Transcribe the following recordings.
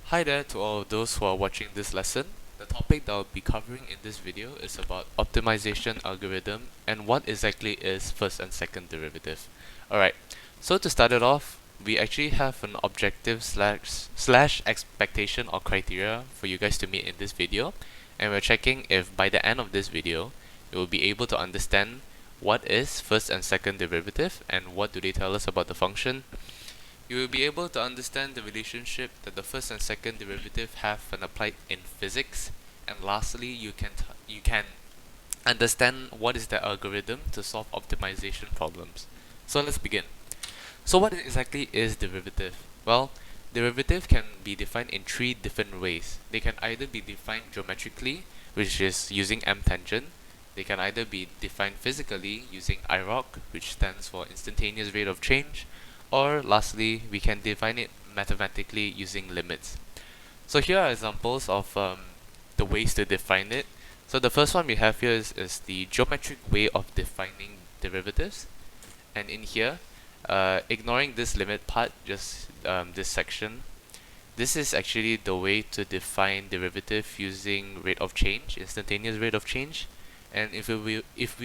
Hi there to all those who are watching this lesson. The topic that I'll be covering in this video is about optimization algorithm and what exactly is first and second derivative. Alright, so to start it off, we actually have an objective slash expectation or criteria for you guys to meet in this video, and we're checking if by the end of this video, you will be able to understand what is first and second derivative and what do they tell us about the function. You will be able to understand the relationship that the first and second derivative have when applied in physics, and lastly, you can understand what is the algorithm to solve optimization problems. So let's begin. So what exactly is derivative? Well, derivative can be defined in three different ways. They can either be defined geometrically, which is using M tangent. They can either be defined physically using IROC, which stands for instantaneous rate of change, or lastly, we can define it mathematically using limits. So here are examples of the ways to define it. So the first one we have here is the geometric way of defining derivatives. And in here, ignoring this limit part, just this section, this is actually the way to define derivative using rate of change, instantaneous rate of change. And if we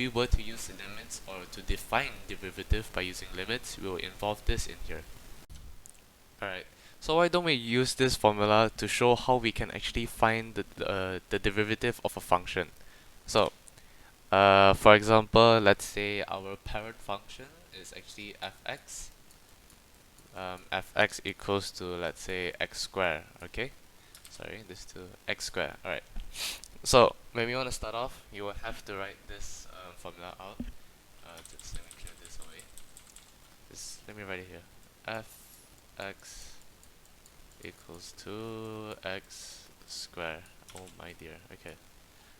were to use limits or to define derivative by using limits, we will involve this in here. Alright, so why don't we use this formula to show how we can actually find the derivative of a function. So, for example, let's say our parent function is actually fx. Fx equals to, let's say, x squared, okay? Sorry, this to x squared, alright. So, when we want to start off, you will have to write this formula out. Just let me clear this away. Let me write it here. Fx equals to x squared. Oh my dear, okay.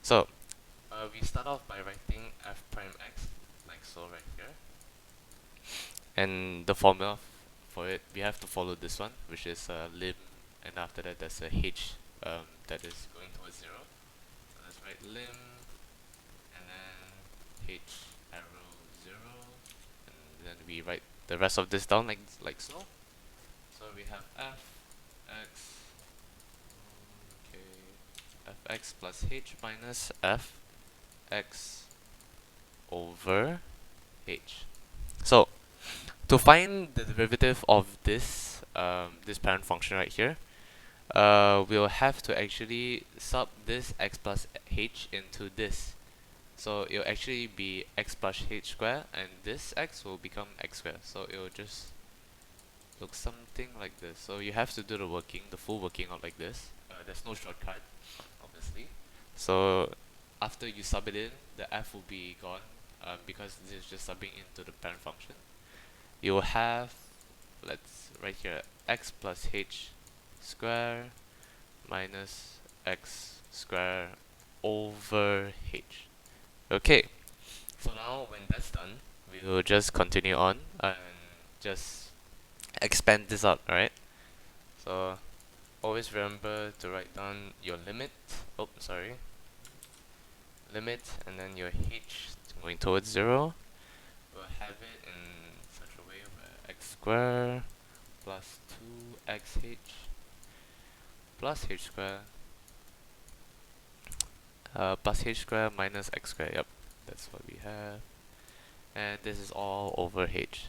So, we start off by writing f prime x, like so right here. And the formula for it, we have to follow this one, which is lim, and after that there's a h that is going towards 0. So let's write lim, and then h arrow 0, and then we write the rest of this down like so. So we have f x, okay, fx plus h minus f x over h. So to find the derivative of this parent function right here, we'll have to actually sub this x plus h into this. So it'll actually be x plus h squared, and this x will become x squared. So it will just look something like this. So you have to do the full working out like this. There's no shortcut, obviously. So after you sub it in, the f will be gone because this is just subbing into the parent function. You will have, let's right here, x plus h square minus x square over h. Okay, so now when that's done, we will just continue on and just expand this out, alright? So always remember to write down your limit. Oh, sorry. Limit, and then your h going towards 0. We'll have it in such a way where x squared plus 2xh plus h squared plus h squared minus x squared. Yep, that's what we have. And this is all over h.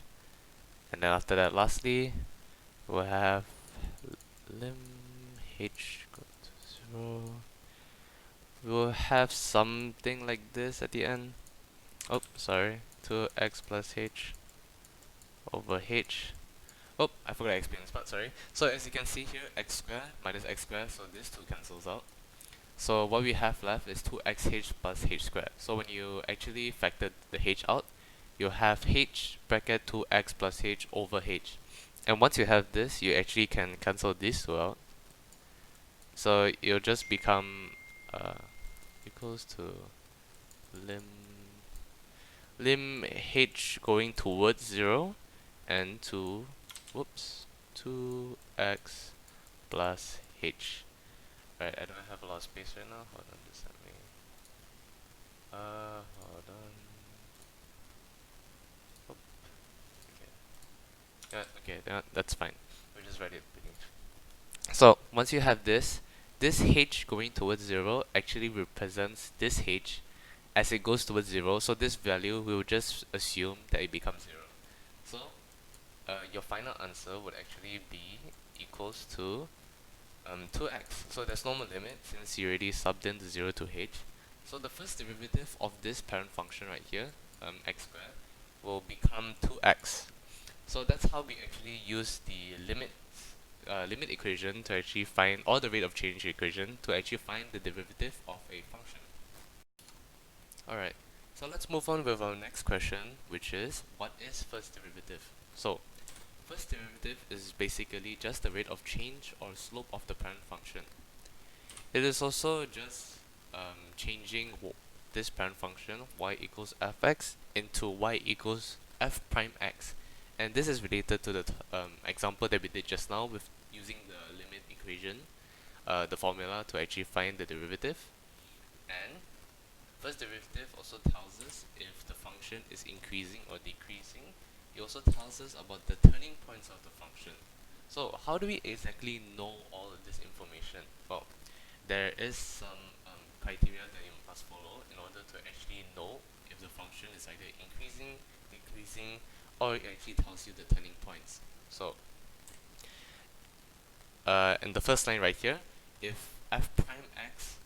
And then after that, lastly, we'll have lim h go to 0. We'll have something like this at the end. Oh, sorry. 2x plus h over h. Oh, I forgot to explain this part, sorry. So as you can see here, x squared minus x squared, so this 2 cancels out. So what we have left is 2xh plus h squared. So when you actually factor the h out, you have h bracket 2x plus h over h. And once you have this, you actually can cancel these two out. So it'll just become equals to lim h going towards 0 and 2x plus h. Right, I don't have a lot of space right now. Hold on, just let me. Hold on. Oh, okay. Yeah, okay, that's fine. We just write it beneath. So once you have this h going towards 0 actually represents this h as it goes towards 0, so this value we will just assume that it becomes 0. So your final answer would actually be equals to 2x. So there's no more limit since you already subbed in the 0 to h. So the first derivative of this parent function right here, x squared, will become 2x. So that's how we actually use the limit equation to actually find, or the rate of change equation to actually find the derivative of a function. Alright, so let's move on with our next question, which is, what is first derivative? So first derivative is basically just the rate of change or slope of the parent function. It is also just changing this parent function y equals fx into y equals f prime x, and this is related to the example that we did just now with using the limit equation, the formula to actually find the derivative. And first derivative also tells us if the function is increasing or decreasing. It also tells us about the turning points of the function. So how do we exactly know all of this information? Well, there is some criteria that you must follow in order to actually know if the function is either increasing, decreasing, or it actually tells you the turning points. So in the first line right here, if f prime x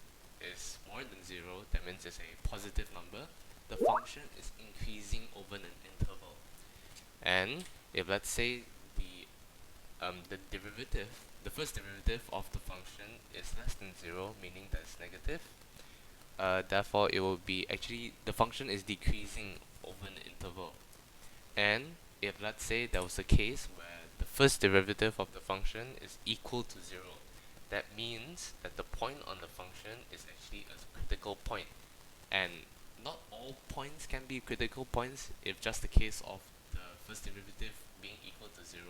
is more than 0, that means it's a positive number. The function is increasing over an interval. And if let's say the derivative, the first derivative of the function is less than 0, meaning that it's negative, therefore it will be actually the function is decreasing over an interval. And if let's say there was a case where the first derivative of the function is equal to 0, that means that the point on the function is actually a critical point. And not all points can be critical points. If just the case of the first derivative being equal to 0,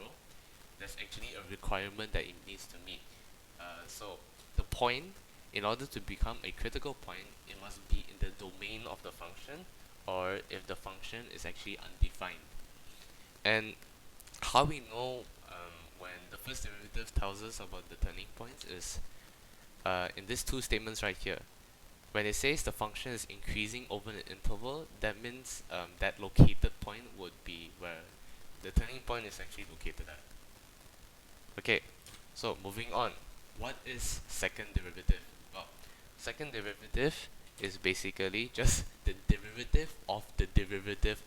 there's actually a requirement that it needs to meet. So the point, in order to become a critical point, it must be in the domain of the function, or if the function is actually undefined. And how we know when the first derivative tells us about the turning points is in these two statements right here. When it says the function is increasing over an interval, that means that located point would be where the turning point is actually located at. Okay, so moving on. What is second derivative? Well, second derivative is basically just the derivative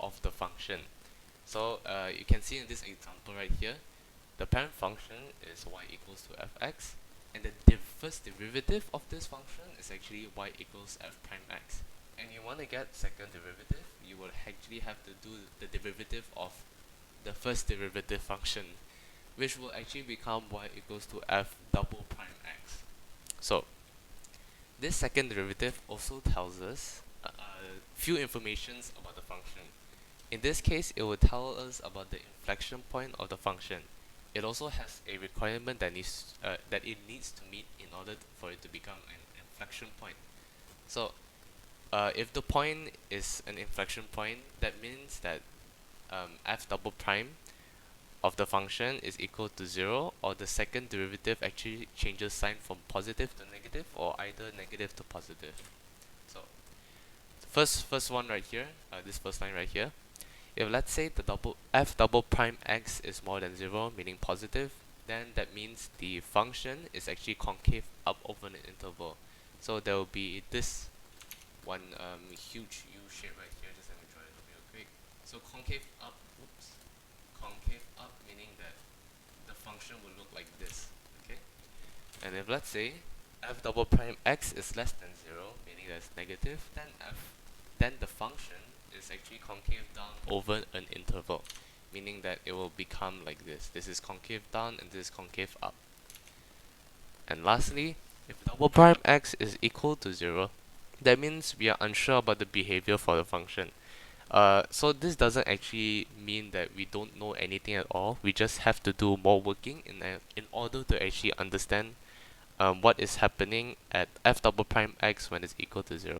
of the function. So you can see in this example right here, the parent function is y equals to fx, and the first derivative of this function is actually y equals f prime x. And you want to get second derivative, you will actually have to do the derivative of the first derivative function, which will actually become y equals to f double prime x. So this second derivative also tells us few informations about the function. In this case, it will tell us about the inflection point of the function. It also has a requirement that it needs to meet in order for it to become an inflection point. So if the point is an inflection point, that means that f double prime of the function is equal to 0, or the second derivative actually changes sign from positive to negative, or either negative to positive. So first one right here, this first line right here, if let's say the f double prime x is more than 0, meaning positive, then that means the function is actually concave up over an interval. So there will be this one huge U shape right here. Just let me draw it real quick. So concave up, concave up, meaning that the function will look like this. Okay, and if let's say f double prime x is less than 0, meaning that it's negative, then the function is actually concave down over an interval, meaning that it will become like this. This is concave down and this is concave up. And lastly, if double prime x is equal to 0, that means we are unsure about the behavior for the function. So this doesn't actually mean that we don't know anything at all. We just have to do more working in order to actually understand what is happening at f double prime x when it's equal to 0.